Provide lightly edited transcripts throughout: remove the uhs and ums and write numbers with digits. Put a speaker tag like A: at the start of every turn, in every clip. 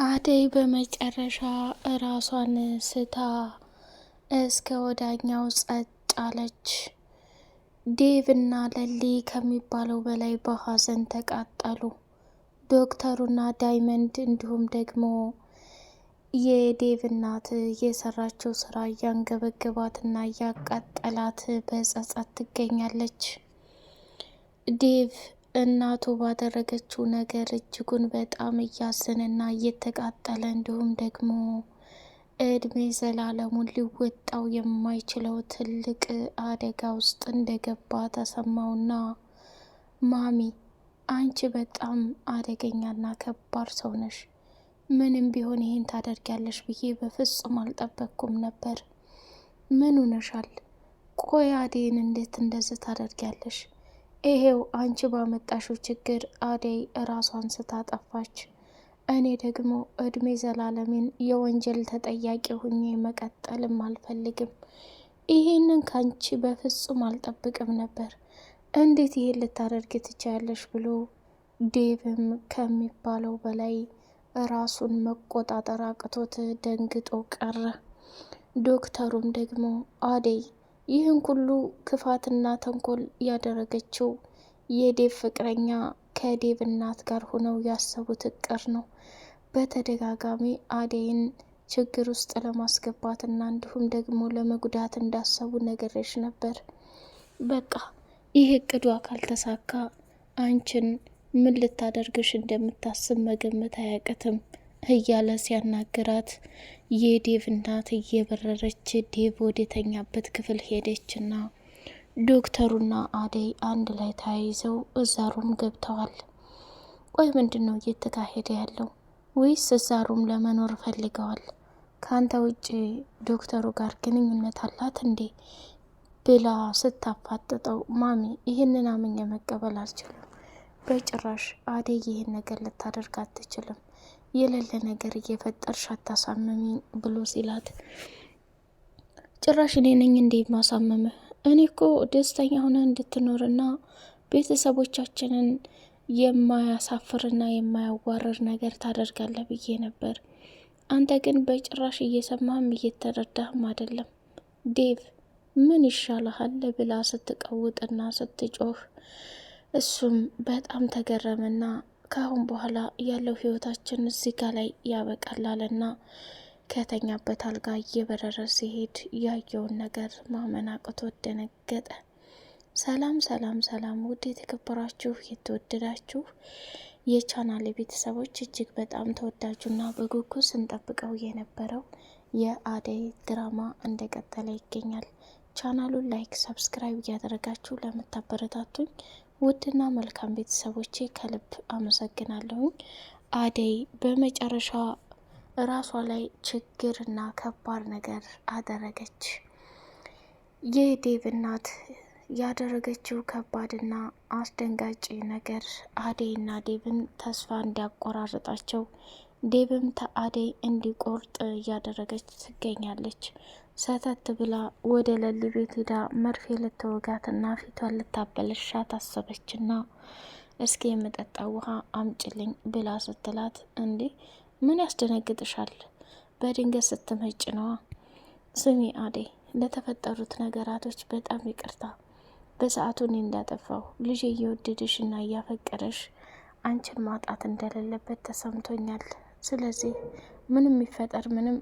A: አደይ በመጨረሻ ራሷን ስታ እስከ ወዳኛው ጸጥ አለች። ዴቭ እና ለሊ ከሚባለው በላይ በሀዘን ተቃጠሉ። ዶክተሩና ዳይመንድ እንዲሁም ደግሞ የዴቭ እናት የሰራችው ስራ እያንገበገባትና እያቃጠላት በጸጸት ትገኛለች። ዴቭ እናቱ ባደረገችው ነገር እጅጉን በጣም እያዘነና እየተቃጠለ እንዲሁም ደግሞ እድሜ ዘላለሙን ሊወጣው የማይችለው ትልቅ አደጋ ውስጥ እንደገባ ተሰማውና ማሚ አንቺ በጣም አደገኛና ከባድ ሰው ነሽ፣ ምንም ቢሆን ይህን ታደርጊያለሽ ብዬ በፍጹም አልጠበቅኩም ነበር። ምን ሆነሻል? ቆይ አደይን እንዴት እንደዚህ ታደርጊያለሽ? ይሄው አንቺ ባመጣሽው ችግር አደይ ራሷን ስታጠፋች፣ እኔ ደግሞ እድሜ ዘላለሜን የወንጀል ተጠያቂ ሁኜ መቀጠልም አልፈልግም። ይሄንን ካንቺ በፍጹም አልጠብቅም ነበር። እንዴት ይሄን ልታደርግ ትችያለሽ? ብሎ ዴቭም ከሚባለው በላይ ራሱን መቆጣጠር አቅቶት ደንግጦ ቀረ። ዶክተሩም ደግሞ አደይ ይህን ሁሉ ክፋትና ተንኮል ያደረገችው የዴቭ ፍቅረኛ ከዴቭ እናት ጋር ሆነው ያሰቡት እቅድ ነው። በተደጋጋሚ አደይን ችግር ውስጥ ለማስገባትና እንዲሁም ደግሞ ለመጉዳት እንዳሰቡ ነገረች ነበር። በቃ ይህ እቅዷ ካልተሳካ አንቺን ምን ልታደርግሽ እንደምታስብ መገመት አያቅትም እያለ ሲያናግራት የዴቭ እናት እየበረረች ዴቭ ወደተኛበት ክፍል ሄደችና ዶክተሩና አደይ አንድ ላይ ተያይዘው እዛ ሩም ገብተዋል። ቆይ ምንድን ነው እየተካሄደ ያለው? ወይስ እዛ ሩም ለመኖር ፈልገዋል? ከአንተ ውጭ ዶክተሩ ጋር ግንኙነት አላት እንዴ? ብላ ስታፋጥጠው ማሚ ይህንን አምኜ መቀበል አልችልም። በጭራሽ አደይ ይህን ነገር ልታደርግ አትችልም። የሌለ ነገር እየፈጠርሽ አታሳምሚ ብሎ ሲላት፣ ጭራሽ እኔ ነኝ እንዴ ማሳመምህ? እኔ እኮ ደስተኛ ሆነ እንድትኖርና ቤተሰቦቻችንን የማያሳፍርና የማያዋርር ነገር ታደርጋለህ ብዬ ነበር። አንተ ግን በጭራሽ እየሰማህም እየተረዳህም አይደለም። ዴቭ ምን ይሻልሃል? ብላ ስትቀውጥና ስትጮህ እሱም በጣም ተገረመና ከአሁን በኋላ ያለው ህይወታችን እዚህ ጋ ላይ ያበቃላልና ከተኛበት አልጋ እየበረረ ሲሄድ ያየውን ነገር ማመን አቅቶት ደነገጠ። ሰላም ሰላም ሰላም! ውድ የተከበራችሁ የተወደዳችሁ የቻናል ቤተሰቦች እጅግ በጣም ተወዳጁና በጉጉት ስንጠብቀው የነበረው የአደይ ድራማ እንደቀጠለ ይገኛል። ቻናሉን ላይክ፣ ሰብስክራይብ እያደረጋችሁ ለምታበረታቱኝ ውድና መልካም ቤተሰቦቼ ከልብ አመሰግናለሁኝ። አደይ በመጨረሻ ራሷ ላይ ችግርና ከባድ ነገር አደረገች። የዴቭ እናት ያደረገችው ከባድና አስደንጋጭ ነገር አደይና ዴቭን ተስፋ እንዲያቆራርጣቸው፣ ዴቭም ተአደይ እንዲቆርጥ እያደረገች ትገኛለች። ሰተት ብላ ወደ ለሊ ቤት ሄዳ መርፌ ልትወጋትና ፊቷን ልታበለሻት አሰበችና እስኪ የምጠጣው ውሃ አምጭልኝ ብላ ስትላት፣ እንዴ ምን ያስደነግጥሻል? በድንገት ስትመጭ ነዋ። ስሚ አደይ፣ ለተፈጠሩት ነገራቶች በጣም ይቅርታ። በሰዓቱ እኔ እንዳጠፋው ልጅ እየወደደሽ እና እያፈቀረሽ አንቺን ማጣት እንደሌለበት ተሰምቶኛል። ስለዚህ ምንም ይፈጠር ምንም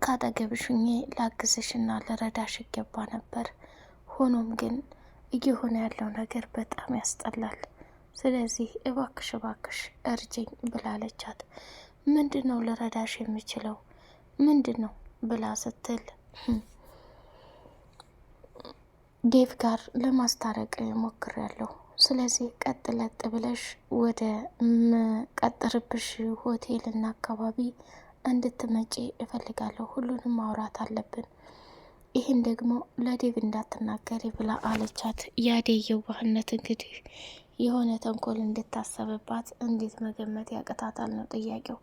A: ካጠገብሽኜ ላግዝሽና ለረዳሽ ይገባ ነበር። ሆኖም ግን እየሆነ ያለው ነገር በጣም ያስጠላል። ስለዚህ እባክሽ እባክሽ እርጅኝ ብላለቻት። ምንድን ነው ልረዳሽ የምችለው ምንድን ነው ብላ ስትል ዴቭ ጋር ለማስታረቅ ሞክሬያለሁ። ስለዚህ ቀጥ ለጥ ብለሽ ወደ ቀጥርብሽ ሆቴልና አካባቢ እንድትመጪ እፈልጋለሁ። ሁሉንም ማውራት አለብን። ይህን ደግሞ ለዴቭ እንዳትናገሪ ብላ አለቻት። የአደይ የዋህነት እንግዲህ የሆነ ተንኮል እንድታሰብባት እንዴት መገመት ያቅታታል ነው ጥያቄው።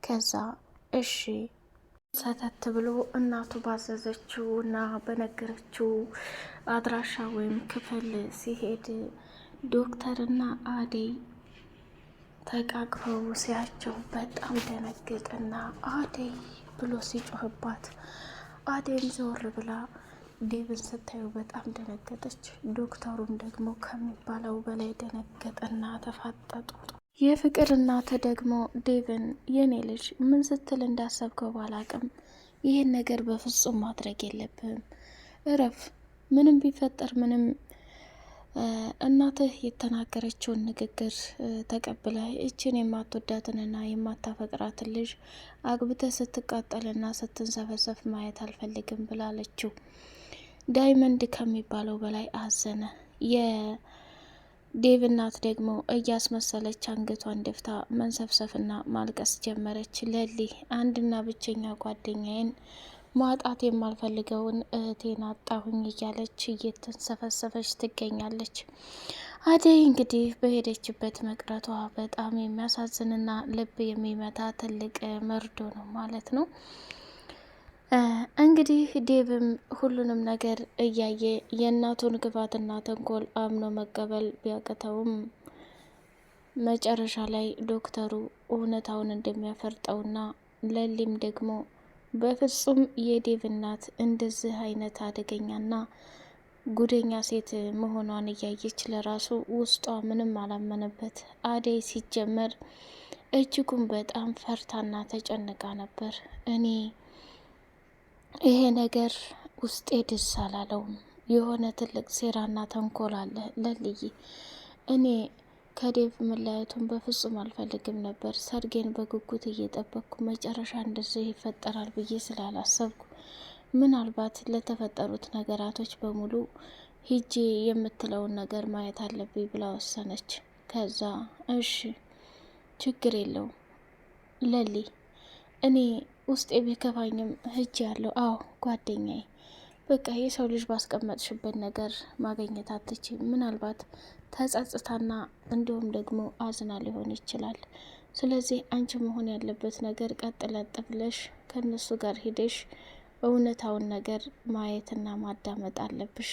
A: ከዛ እሺ ሰተት ብሎ እናቱ ባዘዘችው እና በነገረችው አድራሻ ወይም ክፍል ሲሄድ ዶክተርና አደይ ተቃቅፈው ሲያቸው በጣም ደነገጠና አደይ ብሎ ሲጮህባት አደይም ዘወር ብላ ዴቭን ስታዩ በጣም ደነገጠች። ዶክተሩም ደግሞ ከሚባለው በላይ ደነገጠና ተፋጠጡ። የፍቅር እናት ደግሞ ዴቭን የኔ ልጅ ምን ስትል እንዳሰብከው ባላቅም ይህን ነገር በፍጹም ማድረግ የለብህም፣ እረፍ። ምንም ቢፈጠር ምንም እናትህ የተናገረችውን ንግግር ተቀብለህ እችን የማትወዳትንና የማታፈቅራትን ልጅ አግብተህ ስትቃጠልና ስትንሰፈሰፍ ማየት አልፈልግም ብላለችው። ዳይመንድ ከሚባለው በላይ አዘነ። የዴቭ እናት ደግሞ እያስመሰለች አንገቷን ደፍታ መንሰፍሰፍና ማልቀስ ጀመረች። ለሊ አንድና ብቸኛ ጓደኛዬን ማጣት የማልፈልገውን እህቴን አጣሁኝ እያለች እየተንሰፈሰፈች ትገኛለች። አደይ እንግዲህ በሄደችበት መቅረቷ በጣም የሚያሳዝንና ልብ የሚመታ ትልቅ መርዶ ነው ማለት ነው። እንግዲህ ዴቭም ሁሉንም ነገር እያየ የእናቱን ክፋትና ተንኮል አምኖ መቀበል ቢያቅተውም መጨረሻ ላይ ዶክተሩ እውነታውን እንደሚያፈርጠውና ለሊም ደግሞ በፍጹም የዴቭ እናት እንደዚህ አይነት አደገኛና ጉደኛ ሴት መሆኗን እያየች ለራሱ ውስጧ ምንም አላመነበት። አደይ ሲጀመር እጅጉን በጣም ፈርታና ተጨንቃ ነበር። እኔ ይሄ ነገር ውስጤ ደስ አላለውም፣ የሆነ ትልቅ ሴራና ተንኮል አለ ለልይ እኔ ከዴቭ መለያየቱን በፍጹም አልፈልግም ነበር። ሰርጌን በጉጉት እየጠበቅኩ መጨረሻ እንደዚህ ይፈጠራል ብዬ ስላላሰብኩ ምናልባት ለተፈጠሩት ነገራቶች በሙሉ ሂጄ የምትለውን ነገር ማየት አለብኝ ብላ ወሰነች። ከዛ እሺ ችግር የለውም ለሊ፣ እኔ ውስጤ ቢከፋኝም ሂጄ ያለው አዎ ጓደኛዬ፣ በቃ የሰው ልጅ ባስቀመጥሽበት ነገር ማገኘት አትችም። ምናልባት ተጸጽታና እንዲሁም ደግሞ አዝና ሊሆን ይችላል። ስለዚህ አንቺ መሆን ያለበት ነገር ቀጥለጥ ብለሽ ከነሱ ጋር ሂደሽ እውነታውን ነገር ማየትና ማዳመጥ አለብሽ።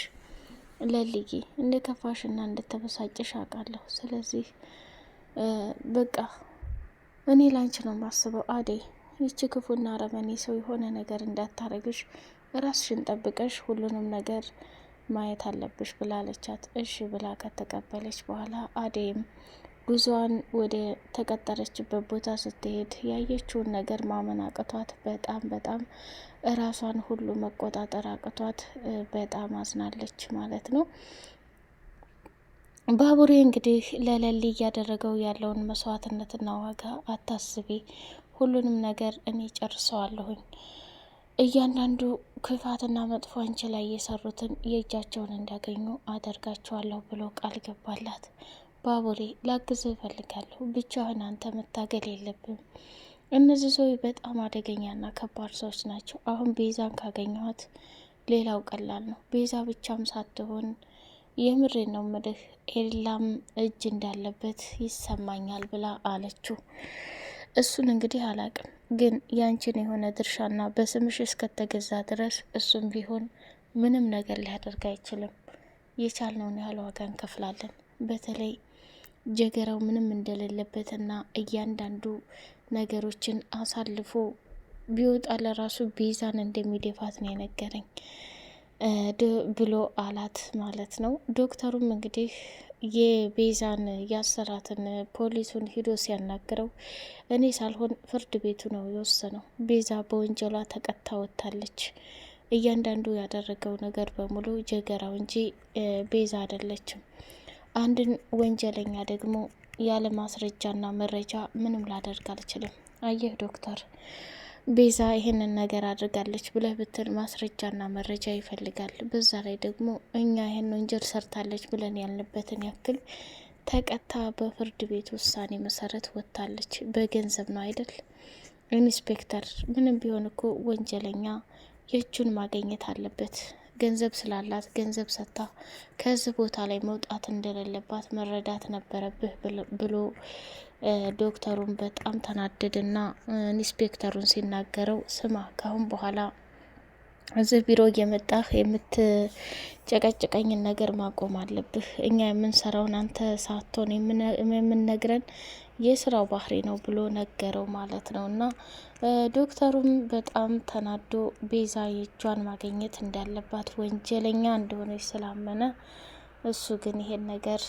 A: ለልዬ እንደ ከፋሽና እንደተበሳጭሽ አውቃለሁ። ስለዚህ በቃ እኔ ላንቺ ነው ማስበው አደይ፣ ይቺ ክፉና አረመኔ ሰው የሆነ ነገር እንዳታረግሽ ራስሽን ጠብቀሽ ሁሉንም ነገር ማየት አለብሽ ብላለቻት። እሺ ብላ ከተቀበለች በኋላ አደይም ጉዞዋን ወደ ተቀጠረችበት ቦታ ስትሄድ ያየችውን ነገር ማመን አቅቷት በጣም እራሷን ሁሉ መቆጣጠር አቅቷት በጣም አዝናለች ማለት ነው። ባቡሬ እንግዲህ ለለሊ እያደረገው ያለውን መስዋዕትነትና ዋጋ አታስቢ፣ ሁሉንም ነገር እኔ ጨርሰዋለሁኝ፣ እያንዳንዱ ክፋትና መጥፎ አንቺ ላይ የሰሩትን የእጃቸውን እንዲያገኙ አደርጋቸዋለሁ ብሎ ቃል ገባላት። ባቡሬ ላግዝህ እፈልጋለሁ፣ ብቻህን አንተ መታገል የለብም። እነዚህ ሰዎች በጣም አደገኛና ከባድ ሰዎች ናቸው። አሁን ቤዛን ካገኘኋት ሌላው ቀላል ነው። ቤዛ ብቻም ሳትሆን የምሬ ነው ምልህ ኤላም እጅ እንዳለበት ይሰማኛል ብላ አለችው። እሱን እንግዲህ አላቅም፣ ግን ያንቺን የሆነ ድርሻና በስምሽ እስከተገዛ ድረስ እሱም ቢሆን ምንም ነገር ሊያደርግ አይችልም። የቻልነውን ያህል ዋጋ እንከፍላለን። በተለይ ጀገራው ምንም እንደሌለበትና እያንዳንዱ ነገሮችን አሳልፎ ቢወጣ ለራሱ ቤዛን እንደሚደፋት ነው የነገረኝ ብሎ አላት ማለት ነው። ዶክተሩም እንግዲህ የቤዛን ያሰራትን ፖሊሱን ሂዶ ሲያናግረው እኔ ሳልሆን ፍርድ ቤቱ ነው የወሰነው። ቤዛ በወንጀሏ ተቀጣ ወጥታለች። እያንዳንዱ ያደረገው ነገር በሙሉ ጀገራው እንጂ ቤዛ አይደለችም። አንድን ወንጀለኛ ደግሞ ያለ ማስረጃና መረጃ ምንም ላደርግ አልችልም። አየህ ዶክተር፣ ቤዛ ይህንን ነገር አድርጋለች ብለህ ብትል ማስረጃና መረጃ ይፈልጋል። በዛ ላይ ደግሞ እኛ ይህን ወንጀል ሰርታለች ብለን ያልንበትን ያክል ተቀታ በፍርድ ቤት ውሳኔ መሰረት ወጥታለች። በገንዘብ ነው አይደል ኢንስፔክተር? ምንም ቢሆን እኮ ወንጀለኛ የእጁን ማግኘት አለበት። ገንዘብ ስላላት ገንዘብ ሰጥታ ከዚህ ቦታ ላይ መውጣት እንደሌለባት መረዳት ነበረብህ ብሎ ዶክተሩን በጣም ተናደድና ኢንስፔክተሩን ሲናገረው፣ ስማ ካሁን በኋላ እዚህ ቢሮ እየመጣህ የምትጨቀጭቀኝን ነገር ማቆም አለብህ። እኛ የምንሰራውን አንተ ሳትሆን የምንነግረን የስራው ባህሪ ነው ብሎ ነገረው ማለት ነው። እና ዶክተሩም በጣም ተናዶ ቤዛ የእጇን ማግኘት እንዳለባት ወንጀለኛ እንደሆነች ስላመነ እሱ ግን ይሄን ነገር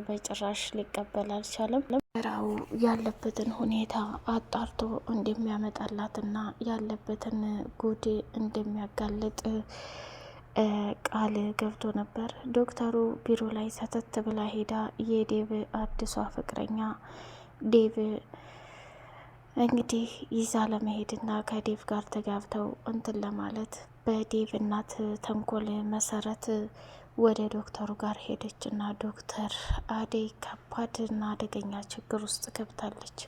A: በጭራሽ ሊቀበል አልቻለም። ራው ያለበትን ሁኔታ አጣርቶ እንደሚያመጣላትና ያለበትን ጉድ እንደሚያጋልጥ ቃል ገብቶ ነበር። ዶክተሩ ቢሮ ላይ ሰተት ብላ ሄዳ የዴቭ አዲሷ ፍቅረኛ ዴቭ እንግዲህ ይዛ ለመሄድና ከዴቭ ጋር ተጋብተው እንትን ለማለት በዴቭ እናት ተንኮል መሰረት ወደ ዶክተሩ ጋር ሄደች እና ዶክተር አደይ ከባድና አደገኛ ችግር ውስጥ ገብታለች።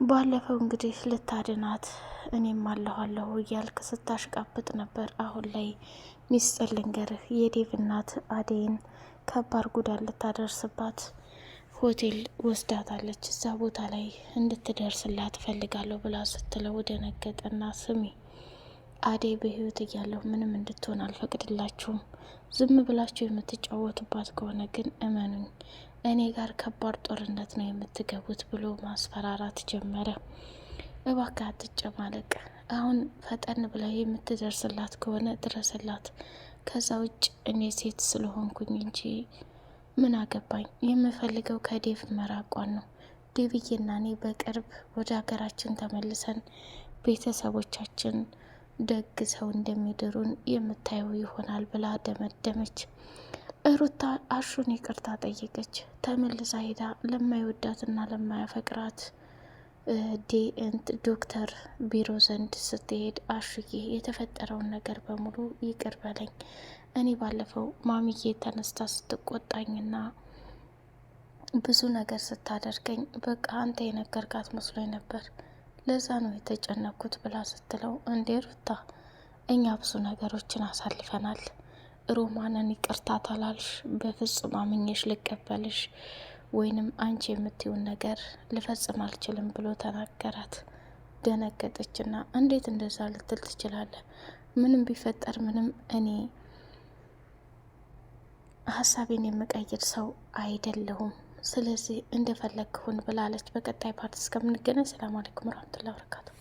A: ባለፈው እንግዲህ ልታድናት እኔም አለሁ እያልክ ስታሽቃብጥ ነበር። አሁን ላይ ሚስጥር ልንገርህ፣ የዴቭ እናት አደይን ከባድ ጉዳት ልታደርስባት ሆቴል ወስዳታለች። እዛ ቦታ ላይ እንድትደርስላት ፈልጋለሁ ብላ ስትለው ደነገጠና ስሚ አደይ በህይወት እያለሁ ምንም እንድትሆን አልፈቅድላችሁም። ዝም ብላችሁ የምትጫወቱባት ከሆነ ግን እመኑኝ እኔ ጋር ከባድ ጦርነት ነው የምትገቡት ብሎ ማስፈራራት ጀመረ። እባክህ አትጨማለቅ፣ አሁን ፈጠን ብላ የምትደርስላት ከሆነ ድረስላት። ከዛ ውጭ እኔ ሴት ስለሆንኩኝ እንጂ ምን አገባኝ፣ የምፈልገው ከዴቭ መራቋን ነው። ዴቭዬና እኔ በቅርብ ወደ ሀገራችን ተመልሰን ቤተሰቦቻችን ደግ ሰው እንደሚድሩን የምታየው ይሆናል ብላ ደመደመች። ሩታ አሹን ይቅርታ ጠየቀች። ተመልሳ ሄዳ ለማይወዳትና ለማያፈቅራት ዶክተር ቢሮ ዘንድ ስትሄድ አሹዬ የተፈጠረውን ነገር በሙሉ ይቅር በለኝ፣ እኔ ባለፈው ማሚዬ ተነስታ ስትቆጣኝና ብዙ ነገር ስታደርገኝ በቃ አንተ የነገርካት መስሎኝ ነበር፣ ለዛ ነው የተጨነኩት ብላ ስትለው፣ እንዴ ሩታ እኛ ብዙ ነገሮችን አሳልፈናል። ሮማንን ይቅርታ ታላልሽ በፍጹም አምኜሽ ልቀበልሽ ወይንም አንቺ የምትይውን ነገር ልፈጽም አልችልም ብሎ ተናገራት። ደነገጠችና እንዴት እንደዛ ልትል ትችላለህ? ምንም ቢፈጠር ምንም እኔ ሀሳቤን የምቀይር ሰው አይደለሁም፣ ስለዚህ እንደፈለግሁን ብላለች። በቀጣይ ፓርት እስከምንገናኝ ሰላም አለይኩም ወራህመቱላሂ ወበረካቱ።